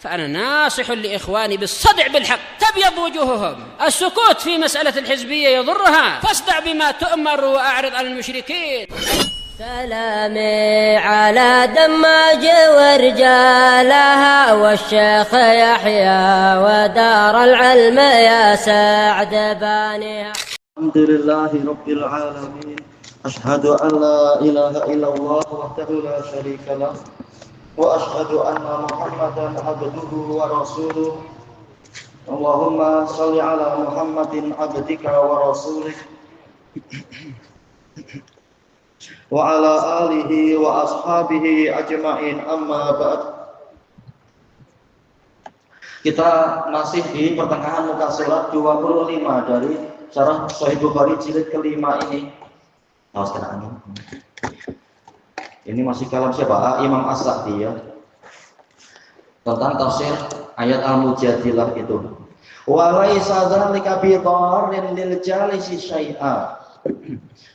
فأنا ناصح لإخواني بالصدع بالحق تبيض وجوههم. السكوت في مسألة الحزبية يضرها، فاصدع بما تؤمر وأعرض عن المشركين. سلامي على دماج ورجالها والشيخ يحيى ودار العلم يا سعد بانيها. الحمد لله رب العالمين، أشهد أن لا إله إلا الله وحده لا شريك له، وأشهد أن محمدا عبده ورسوله. اللهم صل على محمد عبدك ورسولك وعلى آله وأصحابه أجمعين. Amma ba'd. Kita masih di pertengahan muka surat 25 dari Syarah Sahih Bukhari jilid kelima ini. Awas kena angin. Ini masih kalam siapa? Imam As-Sa'di ya. Tentang tafsir ayat Al-Mujadilah itu. Wa laisa dzalika bi dharrin lil jalisi syai'a.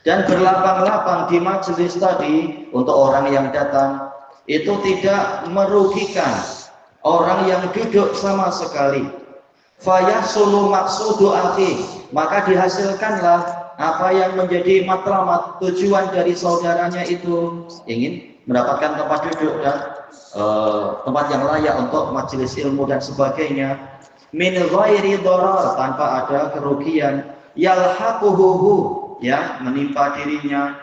Dan berlapang-lapang di majelis tadi untuk orang yang datang itu tidak merugikan orang yang duduk sama sekali. Fayahsulu maqsudu akhi, maka dihasilkanlah apa yang menjadi matlamat tujuan dari saudaranya itu, ingin mendapatkan tempat duduk dan tempat yang layak untuk majelis ilmu dan sebagainya. Min ghairi dharar, tanpa ada kerugian. Yalhaquhu, ya, menimpa dirinya.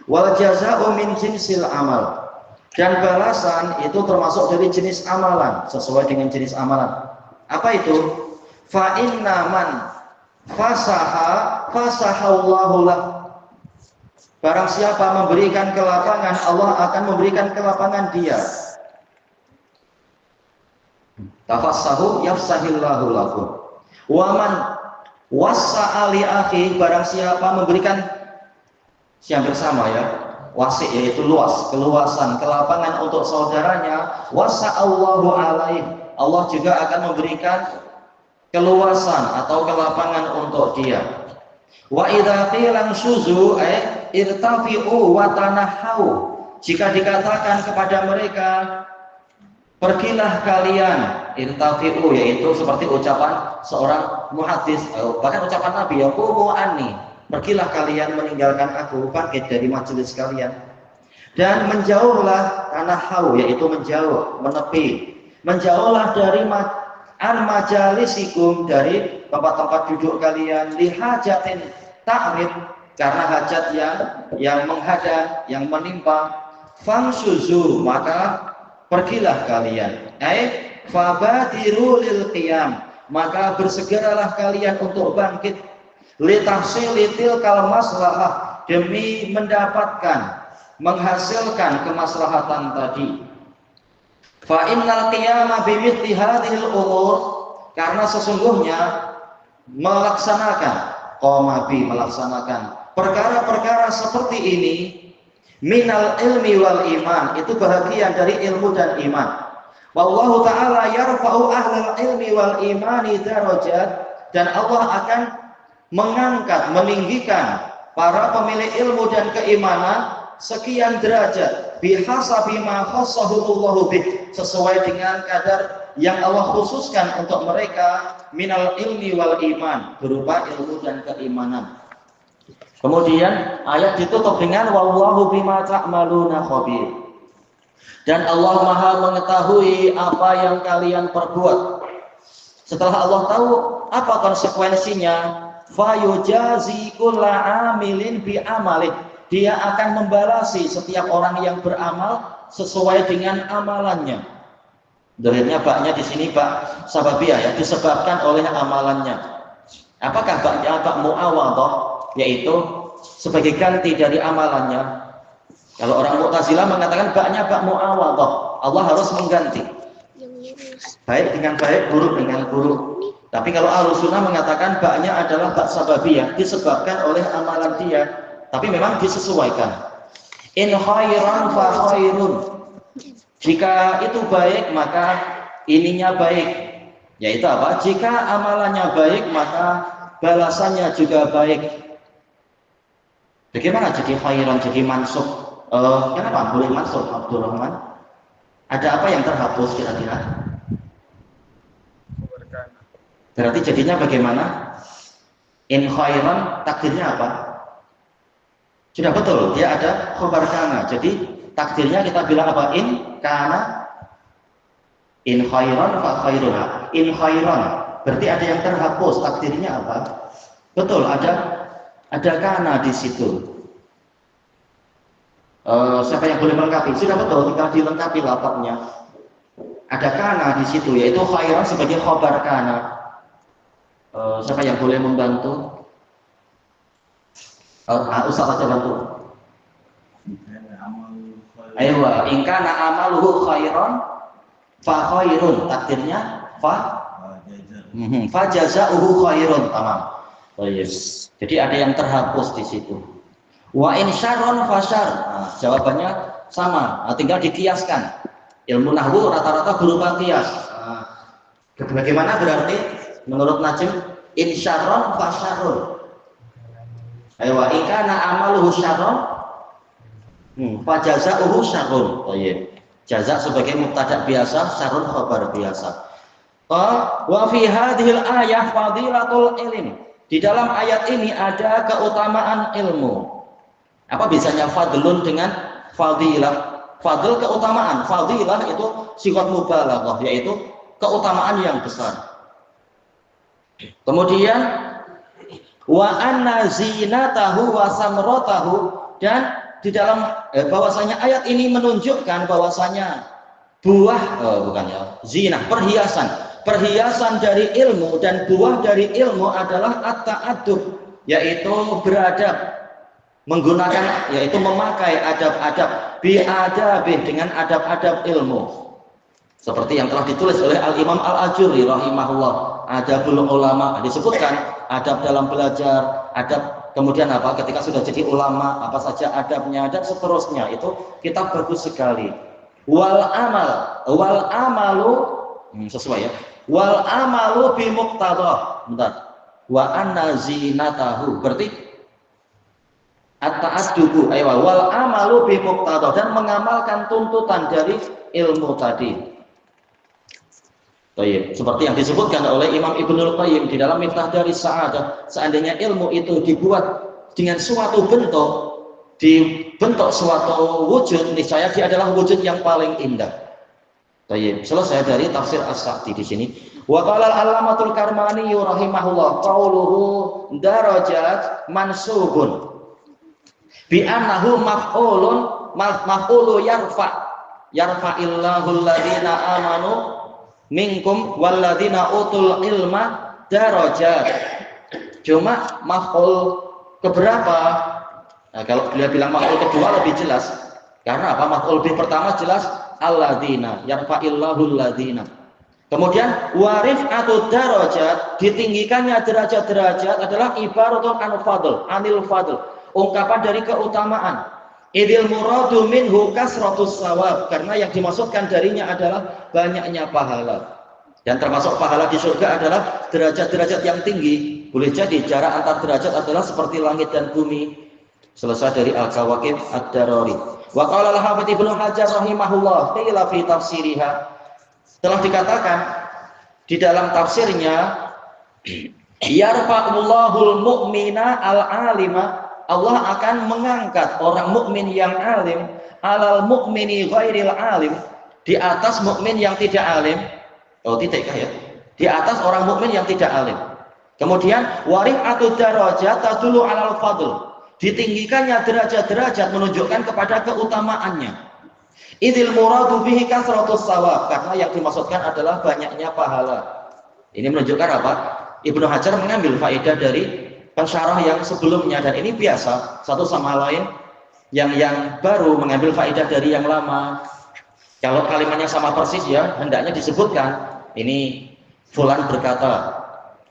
Wal jazaa'u min jinsil amal, dan balasan itu termasuk dari jenis amalan, sesuai dengan jenis amalan. Apa itu? Fa inna man fasahallahu lah. Barang siapa memberikan kelapangan, Allah akan memberikan kelapangan dia. Tafassahu yafsahillahu lakum. Wa man wasa'ali akhi, barang siapa memberikan yang bersama ya, wasi yaitu luas, keluasan, kelapangan untuk saudaranya, wasa'allahu alaih, Allah juga akan memberikan keluasan atau kelapangan untuk dia. Wa idza qila syuzu ay irtafi'u wa tanahau, jika dikatakan kepada mereka pergilah kalian, irtafi'u yaitu seperti ucapan seorang muhaddis, bahkan ucapan Nabi ya, qumu anni, pergilah kalian meninggalkan aku, bangkit dari majelis kalian. Dan menjauhlah, tanahau yaitu menjauh, menepi, menjauhlah dari an majalisikum, dari tempat-tempat duduk kalian, lihajatin ta'rid, karena hajat yang menghadang, yang menimpa. Famsuzu, maka pergilah kalian. Fabadiru lil qiyam, maka bersegeralah kalian untuk bangkit. Litahsilitil kal maslahah, demi mendapatkan, menghasilkan kemaslahatan tadi. Fa innal qiyama bimithli hadhil umur, karena sesungguhnya melaksanakan melaksanakan perkara-perkara seperti ini, minal ilmi wal iman, itu bahagian dari ilmu dan iman. Wallahu ta'ala yarfa'u ahlal ilmi wal imani darajat, dan Allah akan mengangkat, meninggikan para pemilik ilmu dan keimanan sekian derajat, bihasabi ma khassahullahu bih, sesuai dengan kadar yang Allah khususkan untuk mereka, minal ilmi wal iman, berupa ilmu dan keimanan. Kemudian ayat ditutup dengan wallahu bima ta'maluna khabir, dan Allah Maha mengetahui apa yang kalian perbuat. Setelah Allah tahu apa konsekuensinya, fayujazi kulla amilin bi amalih, dia akan membalasi setiap orang yang beramal sesuai dengan amalannya. Dalilnya baknya di sini bak sababiyah ya, disebabkan oleh amalannya. Apakah baknya bak muawadhah, yaitu sebagai ganti dari amalannya. Kalau orang Mu'tazilah mengatakan baknya bak muawadhah, Allah harus mengganti. Baik dengan baik, buruk dengan buruk. Tapi kalau Ahlussunnah mengatakan baknya adalah bak sababiyah, disebabkan oleh amalan dia, tapi memang disesuaikan. In khairan fa khairun, jika itu baik maka ininya baik, yaitu apa? Jika amalannya baik maka balasannya juga baik. Bagaimana jadi khairan, jadi mansub? Kenapa boleh mansub Abdurrahman? Ada apa yang terhapus kira-kira? Berarti jadinya bagaimana? In khairan, takdirnya apa? Sudah betul, dia ada khobar kana. Jadi takdirnya kita bilang apa? In kana, in khairan fa khairun. In khairan, berarti ada yang terhapus. Takdirnya apa? Betul, ada kana di situ. Siapa yang boleh melengkapi? Sudah betul, tinggal dilengkapi lafadznya. Ada kana di situ, yaitu khairan sebagai khobar kana. Siapa yang boleh membantu? Ustaz aja bantu. Ayo, in kana amaluhu khairan fa khairun. Takdirnya fa jazaohu khairun. Tamam. Oh yes. Jadi ada yang terhapus di situ. Wa in syarron fa syarr. Nah, jawabannya sama. Nah, tinggal dikiaskan. Ilmu nahwu rata-rata berupa kias. Bagaimana berarti menurut Najm? In syarron fa syarrun. Ayo, in kana amaluhu syarron fa jazaohu syarrun. Oh iya. Jaza sebagai mubtada biasa, syarrun khabar biasa. Wa fi hadhil ayah fadilatul ilm. Di dalam ayat ini ada keutamaan ilmu. Apa bisanya fadlun dengan fadilah? Fadl keutamaan, fadilah itu sifat mubalaghah, yaitu keutamaan yang besar. Kemudian wa anna zinatahu wa samratahu, dan di dalam bahwasanya ayat ini menunjukkan bahwasanya buah zinah, perhiasan dari ilmu dan buah dari ilmu adalah at-ta'addub, yaitu beradab, menggunakan, yaitu memakai adab-adab, bi'adabih, dengan adab-adab ilmu, seperti yang telah ditulis oleh Al-Imam Al-Ajurri rahimahullah. Adabul ulama, disebutkan adab dalam belajar, adab kemudian apa ketika sudah jadi ulama, apa saja adabnya dan seterusnya. Itu kitab bagus sekali. Wal amalu sesuai ya. Wal amalu bi muqtadah. Bentar. Wa anna zinatahu, berarti at-ta'addubu, wal amalu bi muqtadah, dan mengamalkan tuntutan dari ilmu tadi. Baik, seperti yang disebutkan oleh Imam Ibnul Qayyim di dalam Miftah Daris Sa'adah, seandainya ilmu itu dibuat dengan suatu bentuk, dibentuk suatu wujud, niscaya dia adalah wujud yang paling indah. Baik, selesai dari tafsir As-Sa'di di sini. Wa qala al-Allamatul Karmani rahimahullah, qauluhu darajat mansubun bi annahu maf'ulu yarfa'illahu alladhina amanu minkum walladzina utul ilma darajat. Cuma maf'ul keberapa? Nah, kalau beliau bilang maf'ul kedua lebih jelas. Karena apa? Maf'ul pertama jelas alladzina, yarfa'illahu alladzina. Kemudian warif'atu darajat, ditinggikannya derajat-derajat adalah ibaratun anil fadl, ungkapan dari keutamaan. Idil muradu minhu kasratus sawab, karena yang dimaksudkan darinya adalah banyaknya pahala. Dan termasuk pahala di surga adalah derajat-derajat yang tinggi. Boleh jadi jarak antar derajat adalah seperti langit dan bumi. Selesai dari Al-Kawakib Ad-Darari. Wa qala al-Hafidz Ibnu Hajar rahimahullah qila fi tafsiriha, telah dikatakan di dalam tafsirnya, yarfa'ullahul mu'mina al-alima, Allah akan mengangkat orang mukmin yang alim, alal mukmini ghairil alim, di atas mukmin yang tidak alim. Oh, tidak ya? Di atas orang mukmin yang tidak alim. Kemudian warif'atu darajat tadullu alal fadl, ditinggikannya derajat-derajat menunjukkan kepada keutamaannya. Idil muradu bihi kasratus sawab, karena yang dimaksudkan adalah banyaknya pahala. Ini menunjukkan apa? Ibnu Hajar mengambil faedah dari pensyarah yang sebelumnya, dan ini biasa satu sama lain, yang baru mengambil faedah dari yang lama. Kalau kalimatnya sama persis ya hendaknya disebutkan ini fulan berkata.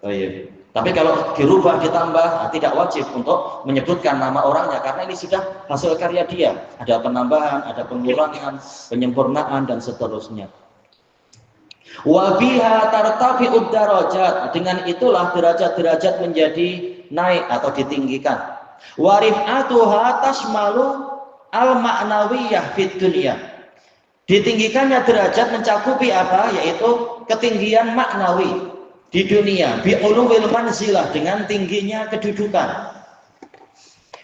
Oh iya. Tapi kalau dirubah ditambah, tidak wajib untuk menyebutkan nama orangnya, karena ini sudah hasil karya dia. Ada penambahan, ada pengurangan, penyempurnaan dan seterusnya. Wa biha tartafi'ud darajat, dengan itulah derajat-derajat menjadi naik atau ditinggikan. Wa rif'atuha tashmalu al-ma'nawiyah fid dunya, Ditinggikannya derajat mencakupi apa? Yaitu ketinggian maknawi di dunia. Bi'ulumil manzilah, dengan tingginya kedudukan.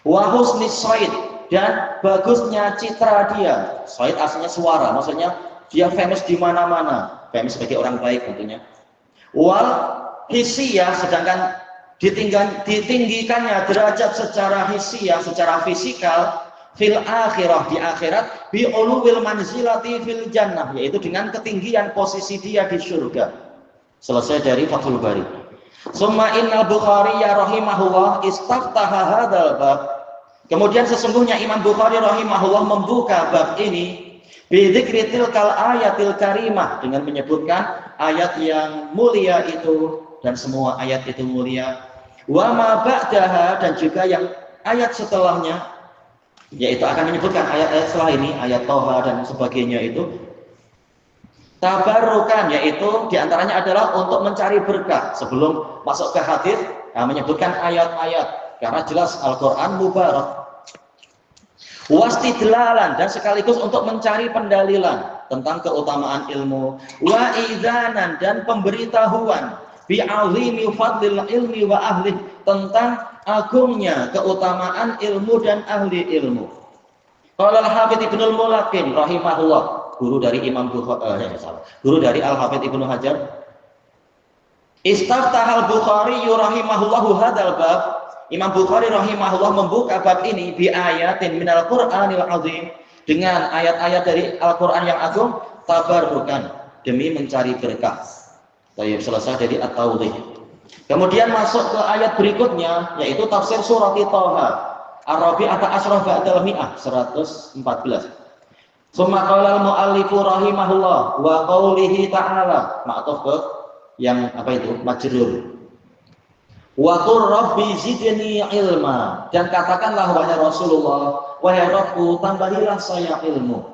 Wa husnis soid, dan bagusnya citra dia. Soid aslinya suara, maksudnya dia famous di mana-mana. Famous sebagai orang baik tentunya. Wal hisiyah, sedangkan ditinggikannya derajat secara hisiyah, secara fisikal, fil akhirah, di akhirat, bi uluwil manzilati fil jannah, yaitu dengan ketinggian posisi dia di surga. Selesai dari Fathul Bari. Summa innal Bukhari ya rahimahullah istaftaha hadzal bab. Kemudian sesungguhnya Imam Bukhari rahimahullah membuka bab ini bi dzikri tilkal ayatil karimah, dengan menyebutkan ayat yang mulia itu, dan semua ayat itu mulia. Wa ma ba'daha, dan juga yang ayat setelahnya, yaitu akan menyebutkan ayat-ayat setelah ini, ayat Toha dan sebagainya itu tabarukan, yaitu diantaranya adalah untuk mencari berkah. Sebelum masuk ke hadis, menyebutkan ayat-ayat karena jelas Al-Quran mubarak. Wastidlalan, dan sekaligus untuk mencari pendalilan tentang keutamaan ilmu. Wa idzanan, dan pemberitahuan bi'azimi fadlil ilmi wa ahli, tentang agungnya keutamaan ilmu dan ahli ilmu. Qala al-Hafidz Ibnul Mulaqin rahimahullah, guru dari Imam Bukhari, guru dari Al-Hafidz Ibnu Hajar. Istaftahal Bukhari rahimahullahu hadzal bab. Imam Bukhari rahimahullah membuka bab ini bi ayatin minal Qur'anil azim, dengan ayat-ayat dari Al-Qur'an yang agung, tabarukan, demi mencari berkah. Baik, selesai dari At-Tawdih. Kemudian masuk ke ayat berikutnya, yaitu tafsir surat Toha, Ar-Rabi'ata Asyrah ba'dal Mi'ah 114. Summa qala al-mu'allifu rahimahullah wa qawlihi ta'ala, ma'tuf ke yang apa itu? Majrur. Wa qur rabbi zidni ilma, dan katakanlah wahai Rasulullah, wahai Rabbku, tambahilah saya ilmu.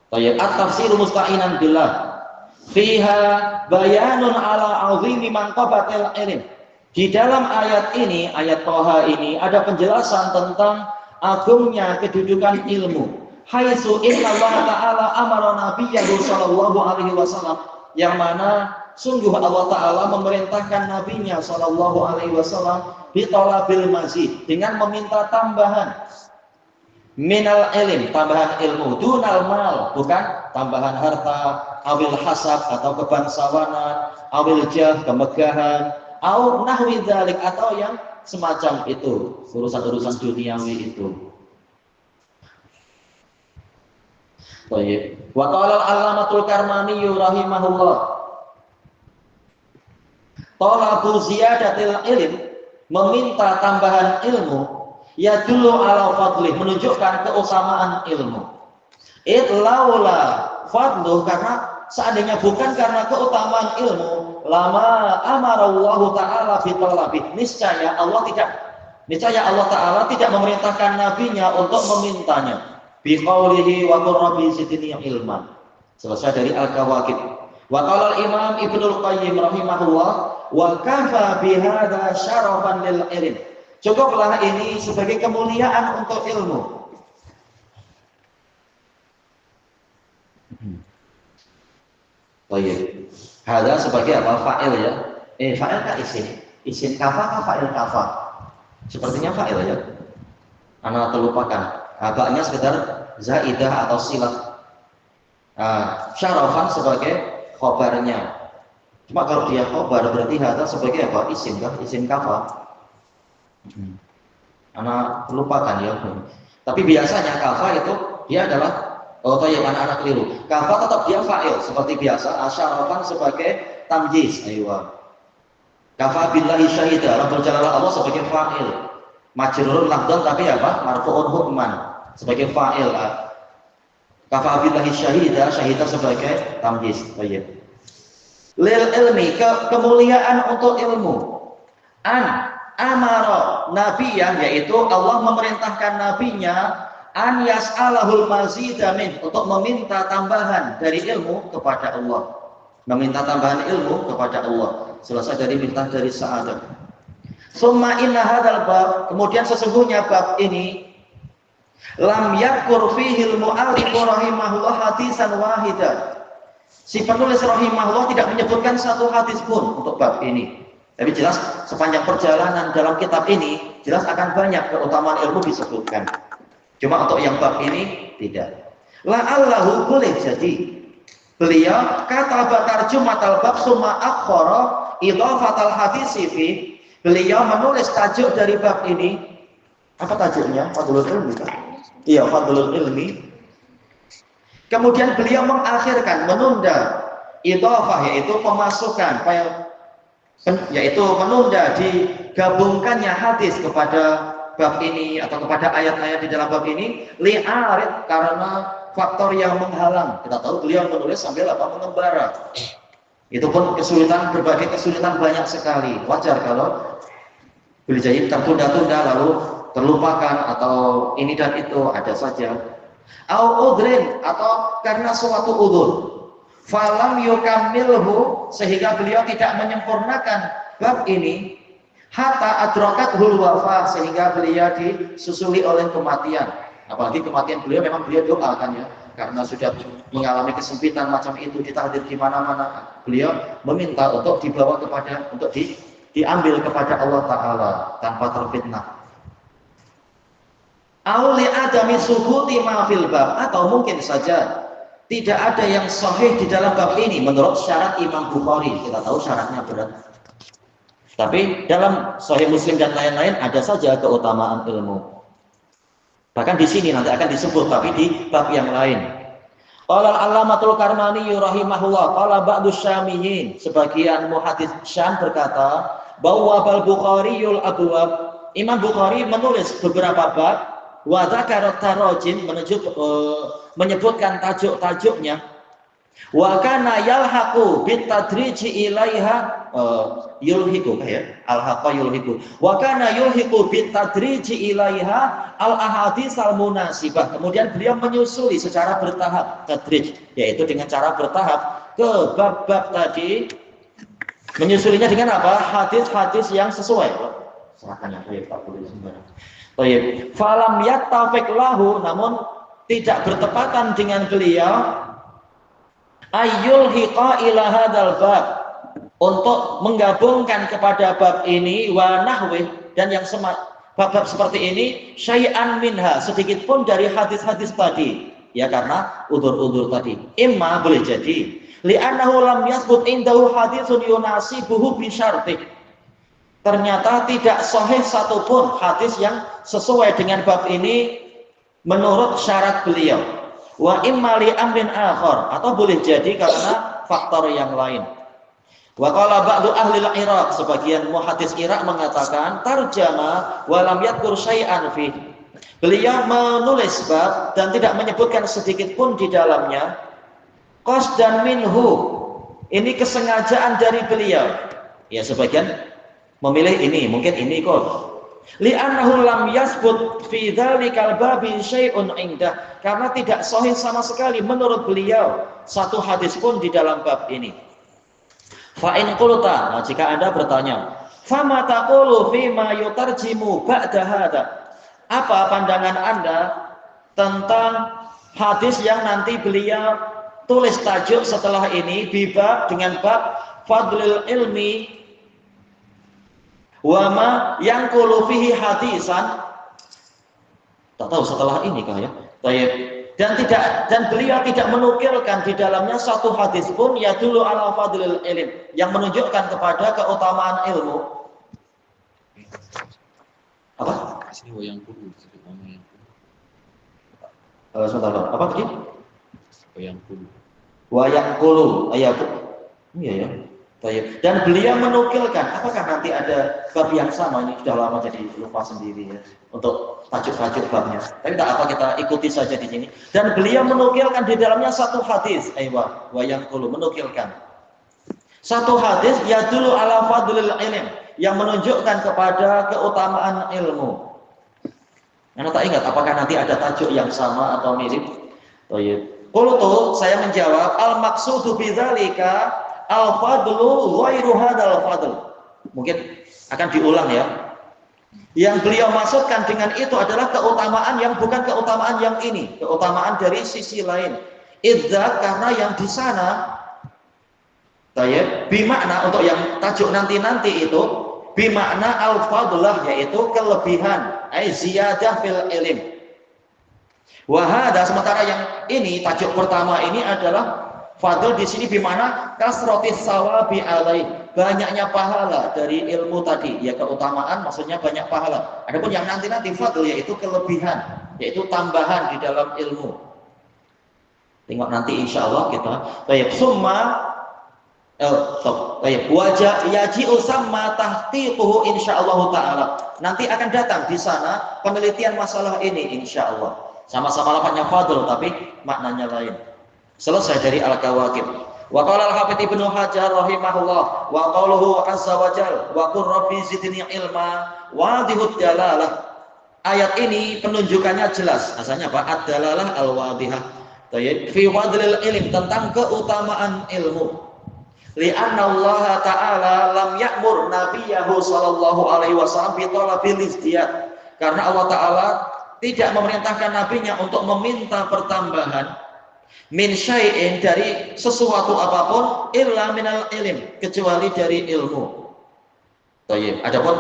Baik, at-tafsir musta'inan billah. Fiha bayanun ala azimi manqabatil ilm. Di dalam ayat ini, ayat Toha ini, ada penjelasan tentang agungnya kedudukan ilmu. Haitsu inna Allah Ta'ala amara nabiyyahu sallallahu alaihi wasallam, yang mana sungguh Allah Ta'ala memerintahkan nabinya sallallahu alaihi wasallam bitolabil mazid, dengan meminta tambahan minal ilm, tambahan ilmu, dunal mal, bukan tambahan harta, awil hasab atau kebangsawanan, awil jah, kemegahan, aw nahwi dzalik, atau yang semacam itu, urusan-urusan duniawi itu. Baik. Wa qala al-Allamatul Karmani rahimahullah, talabu ziyadatil ilm, meminta tambahan ilmu, ya dulu ala fadlih, menunjukkan keutamaan ilmu. Laula fadluh, karena seandainya bukan karena keutamaan ilmu, lama amarallahu ta'ala bitolabih, niscaya Allah Ta'ala tidak memerintahkan nabinya untuk memintanya. Biqaulihi wa qur rabbi zidni ilman. Selesai dari Al-Kawakib. Wa qala al-Imam Ibnul Qayyim rahimahullah, wa kafa bihadza syarafan lil ilm. Cukuplah ini sebagai kemuliaan untuk ilmu. Baik. Hadza sebagai apa? Fa'il ya. Fa'il ka isim. Isim kafa ka fa'il kafa. Sepertinya fa'il ya. Ana terlupakan. Agaknya sekedar zaidah atau silah. Syarafan sebagai khobarnya. Cuma kalau dia khobar berarti hadza sebagai apa? Isim kah? Isim kafa. Anak lupakan ya. Tapi biasanya kafa itu dia adalah anak keliru. Kafa tetap dia fa'il seperti biasa. Asyarafan sebagai tamjiz. Aywa. Kafa billahi syahida. Rabbul jalalah Allah sebagai fa'il. Majrurun lafdhan tapi apa? Marfu'un hukman sebagai fa'il. Kafa billahi syahida, syahida sebagai tamjiz. Baik. Lil ilmi, kemuliaan untuk ilmu. Amara nabiyah, yaitu Allah memerintahkan nabinya an yas'alahul mazida min, untuk meminta tambahan dari ilmu kepada Allah. Meminta tambahan ilmu kepada Allah. Selesai dari minta dari sa'adah. Summa inna hadzal bab, kemudian sesungguhnya bab ini Lam yakur fihil mu'allif rahimahullah hadisan wahidan. Si penulis rahimahullah tidak menyebutkan satu hadis pun untuk bab ini. Tapi jelas sepanjang perjalanan dalam kitab ini jelas akan banyak keutamaan ilmu disebutkan. Cuma untuk yang bab ini tidak. La'allahu boleh jadi beliau kata tarjumatal bab summa akhara idhafatal hadisi fi. Beliau menulis tajuk dari bab ini. Apa tajuknya? Fadlul ilmi kan? Iya, fadlul ilmi. Kemudian beliau mengakhirkan, menunda idhafah, yaitu pemasukan, yaitu menunda digabungkannya hadis kepada bab ini atau kepada ayat-ayat di dalam bab ini li'arid, karena faktor yang menghalang. Kita tahu beliau menulis sambil mengembara. Itu pun kesulitan, berbagai kesulitan banyak sekali. Wajar kalau beliau jadi tertunda-tunda lalu terlupakan atau ini dan itu, ada saja. Au udrin, atau karena suatu udzur. Falam yukammilhu, sehingga beliau tidak menyempurnakan bab ini hatta adrakathul wafa, sehingga beliau disusuli oleh kematian. Apalagi kematian beliau memang beliau doakan ya, karena sudah mengalami kesempitan macam itu, ditakdir di mana-mana. Beliau meminta untuk dibawa untuk diambil kepada Allah Ta'ala tanpa terfitnah. Auli adami subuti ma fil bab, atau mungkin saja tidak ada yang sahih di dalam bab ini menurut syarat Imam Bukhari. Kita tahu syaratnya berat. Tapi dalam Sahih Muslim dan lain-lain ada saja keutamaan ilmu. Bahkan di sini nanti akan disebut, tapi di bab yang lain. Qala al-Allamatul Karmani rahimahullah, qala ba'du Syamiyyin, sebagian muhaddits Syam berkata, bahwa al-Bukhariyul abwab, Imam Bukhari menulis beberapa bab, wa dzakara tarajim, menyebutkan tajuk-tajuknya, wa kana yalhaqu bitadriji ilaiha yulhiqu ya, alhaqa yulhiqu, wa kana yulhiqu bitadriji ilaiha al ahadits al munasibah. Kemudian beliau menyusuli secara bertahap, tadrij, yaitu dengan cara bertahap ke bab-bab tadi, menyusulinya dengan apa? Hadis-hadis yang sesuai. Serahkan yang baik, Pak Boleh sembarang. Baik, falam yattafiq lahu, namun tidak bertepatan dengan beliau ayyul hiqa ila hadzal bab, untuk menggabungkan kepada bab ini wa nahwih, dan yang bab-bab seperti ini syai'an minha, sedikit pun dari hadis-hadis tadi, ya karena udzur-udzur tadi. Imma, boleh jadi li'annahu lam yathbut indahu haditsun yunasibuhu bi syartih, ternyata tidak sahih satupun hadis yang sesuai dengan bab ini menurut syarat beliau. Wa imma li amrin akhar, atau boleh jadi karena faktor yang lain. Wa qala ba'du ahli al-Iraq, sebagian muhaddits Irak mengatakan tarjama wa lam yadhkur syai'an fi, beliau menulis bab dan tidak menyebutkan sedikit pun di dalamnya qasdan minhu, ini kesengajaan dari beliau. Ya, sebagian memilih ini, mungkin ini kok. Li'annahu lam yasbut fi dzalikal babi syai'un indah, karena tidak sahih sama sekali menurut beliau satu hadis pun di dalam bab ini. Fa in qulta, nah jika Anda bertanya, fama taqulu fi ma yutarjimu ba'da hadza, apa pandangan Anda tentang hadis yang nanti beliau tulis tajuk setelah ini, bibab dengan bab fadlil ilmi wama yang fihi hadisan, tak tahu setelah ini kah ya. Dan beliau tidak menukilkan di dalamnya satu hadis pun ya dulu ala fadlil ilm, yang menunjukkan kepada keutamaan ilmu. Apa? Wayang kudu. Sebentar, apa tadi? Wayang kudu. Wayang kulu, iya ya. Dan beliau menukilkan, apakah nanti ada bab yang sama, ini sudah lama jadi lupa sendiri ya untuk tajuk-tajuk babnya. Tapi tak apa, kita ikuti saja di sini. Dan beliau menukilkan di dalamnya satu hadis, wayang kulu, menukilkan satu hadis ya dulu ala fadlil ilm, yang menunjukkan kepada keutamaan ilmu. Anda tak ingat apakah nanti ada tajuk yang sama atau mirip? Qultu, saya menjawab, al maqsudu bidzalika al-fadlu ghairu hadzal fadl. Mungkin akan diulang ya. Yang beliau maksudkan dengan itu adalah keutamaan yang bukan keutamaan yang ini, keutamaan dari sisi lain. Idza, karena yang di sana, bimakna untuk yang tajuk nanti itu, bimakna al-fadlah, yaitu kelebihan, ziyadah fil ilm. Wahada, sementara yang ini tajuk pertama ini adalah fadl di sini bimakna kasrotis sawabi alaih, banyaknya pahala dari ilmu tadi, ya keutamaan maksudnya banyak pahala. Adapun yang nanti fadl yaitu kelebihan, yaitu tambahan di dalam ilmu. Tengok nanti insya Allah kita. Baik, summa wajah yaji'u samma tahqiquhu insyaallah taala. Nanti akan datang di sana penelitian masalah ini insyaallah. Sama-sama lafadznya fadl tapi maknanya lain. Selesai dari Al-Kawakib. Wa qala al-Hafidz Ibnu Hajar rahimahullah wa qauluhu azza wa jalla wa qur rabbi zidni ilma wadihud dalalah. Ayat ini penunjukannya jelas. Asalnya apa? Ad-dalalah al-wadihah. Fi fadlil ilm, tentang keutamaan ilmu. Li'anna Allah Ta'ala lam ya'mur nabiyahu sallallahu alaihi wasallam bi talabil izdiyad. Karena Allah Ta'ala tidak memerintahkan nabinya untuk meminta pertambahan min syai'in, dari sesuatu apapun, illa minal ilm, kecuali dari ilmu. Thayyib. Adapun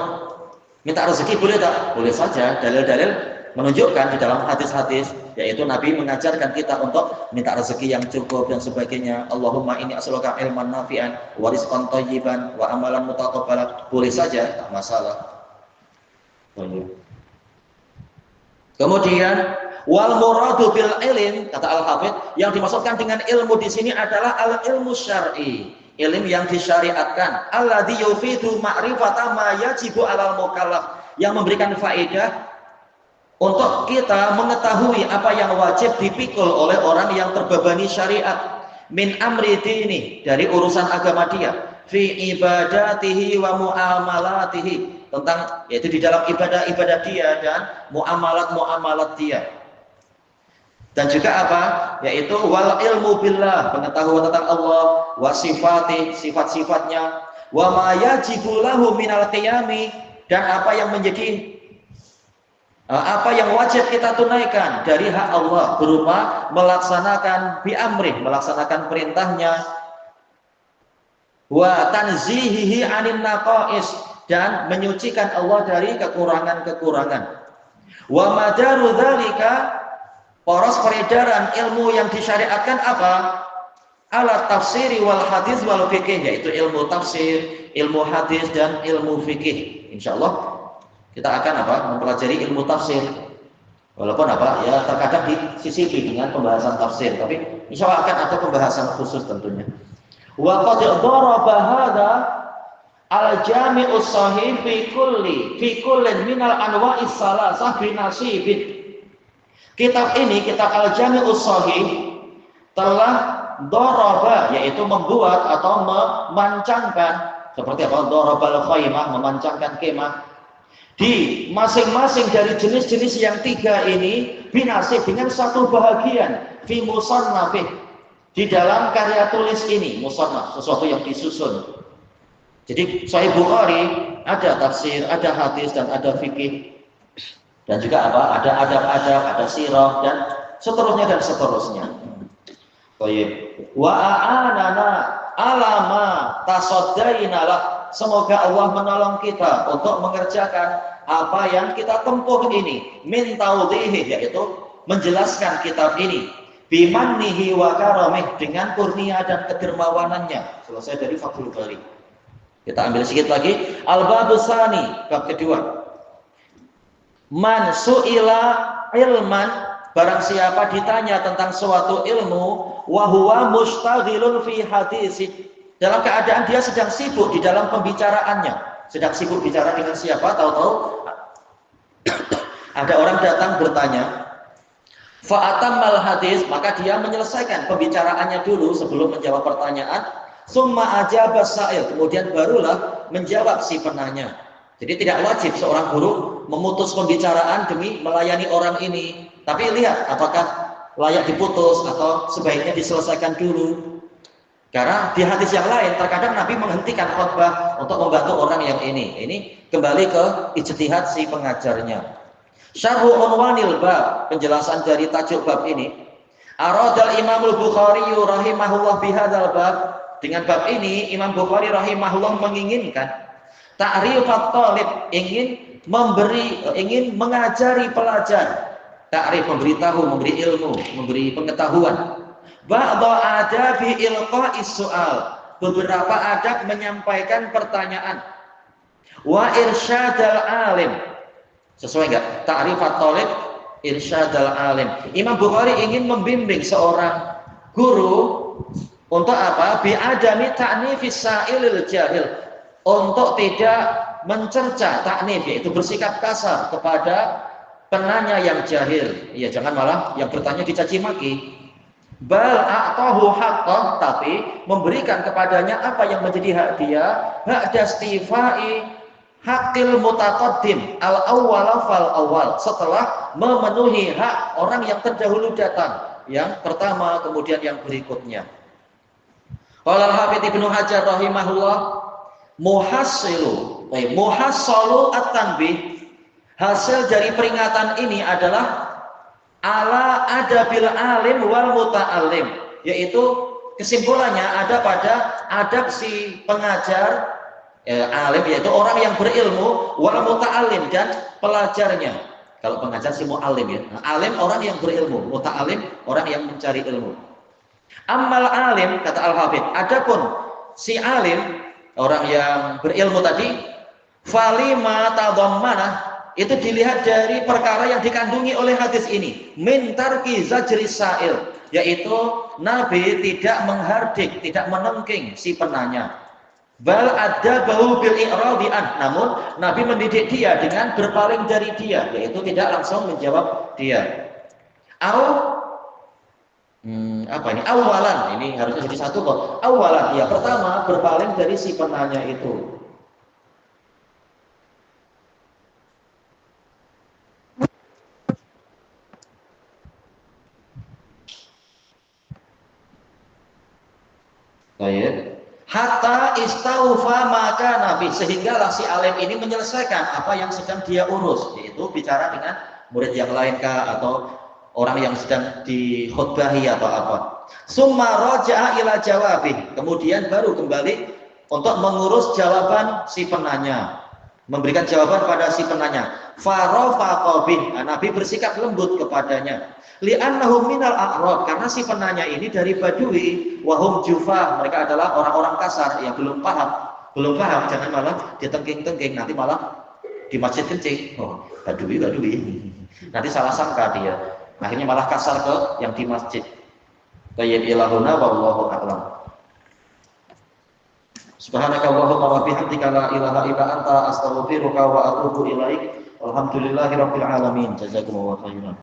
minta rezeki boleh tak? Boleh saja. Dalil-dalil menunjukkan di dalam hadis-hadis, yaitu Nabi mengajarkan kita untuk minta rezeki yang cukup dan sebagainya. Allahumma inni as'aluka ilman nafi'an wa rizqan thayyiban wa amalan mutaqabbalan. Boleh saja, tak masalah. Thayyib. Kemudian wal muradu bil ilm, kata Al-Hafidz, yang dimaksudkan dengan ilmu di sini adalah al ilmu syar'i, ilmu yang disyariatkan, alladzi yufidu ma'rifata ma yajibu 'alal mukallaf, yang memberikan faedah untuk kita mengetahui apa yang wajib dipikul oleh orang yang terbebani syariat, min amri dini, dari urusan agama dia, fi ibadatihi wa muamalatihi, tentang yaitu di dalam ibadah-ibadah dia dan muamalat-muamalat dia. Dan juga apa? Yaitu wal ilmu billah, pengetahuan tentang Allah, wa sifati, sifat-sifatnya, wa ma yajibu lahu minal qiyami, dan apa yang menjadi apa yang wajib kita tunaikan dari hak Allah berupa melaksanakan bi amrih, melaksanakan perintahnya, wa tanzihihi 'anil naqais, dan menyucikan Allah dari kekurangan-kekurangan. Wa madaru dzalika, poros peredaran ilmu yang disyariatkan apa? Ala tafsiri wal hadis wal fikih, yaitu ilmu tafsir, ilmu hadis dan ilmu fikih. Insyaallah kita akan apa? Mempelajari ilmu tafsir. Walaupun apa? Ya terkadang disisipi dengan pembahasan tafsir, tapi insyaallah akan ada pembahasan khusus tentunya. Wa qad daraba hadza al-jami'us sahih fi kullin minal anwa'is salasah binasibin. Kitab ini, kitab al-jami'us sahih, telah daraba, yaitu membuat atau memancangkan, seperti apa? Darabal khaymah, memancangkan kemah, di masing-masing dari jenis-jenis yang tiga ini binasib, dengan satu bahagian, fi musannafih, di dalam karya tulis ini. Musannaf, sesuatu yang disusun. Jadi Sahih Bukhari ada tafsir, ada hadis, dan ada fikih, dan juga apa? Ada adab-adab, ada sirah, dan seterusnya dan seterusnya. Baik. Wa a'anana alama tasaddainalah. Semoga Allah menolong kita untuk mengerjakan apa yang kita tempuh ini, min taudhihi, yaitu menjelaskan kitab ini, bimannihi wa karamih, dengan kurnia dan kedermawanannya. Selesai dari Fathul Bari. Kita ambil sedikit lagi. Al-babus tsani, bab kedua. Man su'ila ilman, barang siapa ditanya tentang suatu ilmu, wa huwa mustaghilun fi hadisi, dalam keadaan dia sedang sibuk di dalam pembicaraannya. Sedang sibuk bicara dengan siapa? Tahu-tahu ada orang datang bertanya. Fa'atammal hadis, maka dia menyelesaikan pembicaraannya dulu sebelum menjawab pertanyaan. Summa ajaba sa'il, kemudian barulah menjawab si penanya. Jadi tidak wajib seorang guru memutus pembicaraan demi melayani orang ini. Tapi lihat apakah layak diputus atau sebaiknya diselesaikan dulu. Karena di hadis yang lain terkadang Nabi menghentikan khutbah untuk membantu orang yang ini. Ini kembali ke ijtihad si pengajarnya. Syarhu unwanil bab, penjelasan dari tajuk bab ini. Aradal Imamul Bukhari rahimahullah bihadzal bab. Dengan bab ini Imam Bukhari rahimahullah menginginkan ta'rifat talib, ingin mengajari pelajar. Ta'rif, memberitahu, memberi ilmu, memberi pengetahuan. Ba'dha adabi ilqa'is su'al, beberapa adab menyampaikan pertanyaan. Wa irsyadal alim, sesuai enggak? Ta'rifat talib, irsyadal alim. Imam Bukhari ingin membimbing seorang guru untuk apa? Bi'adami ta'nifis sa'ilil jahil, untuk tidak mencerca, ta'nif yaitu bersikap kasar kepada penanya yang jahil. Ya, jangan malah yang bertanya dicaci maki. Bal a'tahu haqqah, tapi memberikan kepadanya apa yang menjadi hak dia, hak dastifai haqqil mutaqaddim al awwal fal awwal, setelah memenuhi hak orang yang terdahulu datang, yang pertama kemudian yang berikutnya. Qala al-Hafidz Ibnu Hajar rahimahullah, muhassalu at-tanbih, hasil dari peringatan ini adalah ala adabil alim wal muta'allim, yaitu kesimpulannya ada pada adab si pengajar alim, yaitu orang yang berilmu, wal muta'allim, dan pelajarnya. Kalau pengajar si mu'allim ya, alim orang yang berilmu, muta'allim orang yang mencari ilmu. Ammal alim, kata Al-Hafidz, adapun si alim orang yang berilmu tadi, falima tadammanah, itu dilihat dari perkara yang dikandungi oleh hadis ini, min tarki zajri sa'il, yaitu Nabi tidak menghardik, tidak menengking si penanya. Bal adabahu bil i'radi an, namun Nabi mendidik dia dengan berpaling dari dia, yaitu tidak langsung menjawab dia. Apa ini? Awalan, ini harusnya jadi satu kok. Awalan, ya pertama berpaling dari si penanya itu. Baik. Hatta istaufa maka Nabi, sehinggalah si alim ini menyelesaikan apa yang sedang dia urus, yaitu bicara dengan murid yang lain kah, atau orang yang sedang dikhutbahi atau apa. Summa raja'a ila jawabih, kemudian baru kembali untuk mengurus jawaban si penanya, memberikan jawaban pada si penanya. Farafaqa bih, Nabi bersikap lembut kepadanya. Li'annahu minal a'rab, karena si penanya ini dari Badui, wahum jufah, mereka adalah orang-orang kasar yang belum paham, jangan malah ditengking-tengking, nanti malah di masjid kencing. Oh, Badui, nanti salah sangka dia, akhirnya malah kasar ke yang di masjid. Tayyib ilahuna wallahu a'lam. Subhanakallahumma wa bihamdika la ilaha illa anta astaghfiruka wa atubu ilaik. Alhamdulillahirabbil alamin. Jazakumullahu khairan.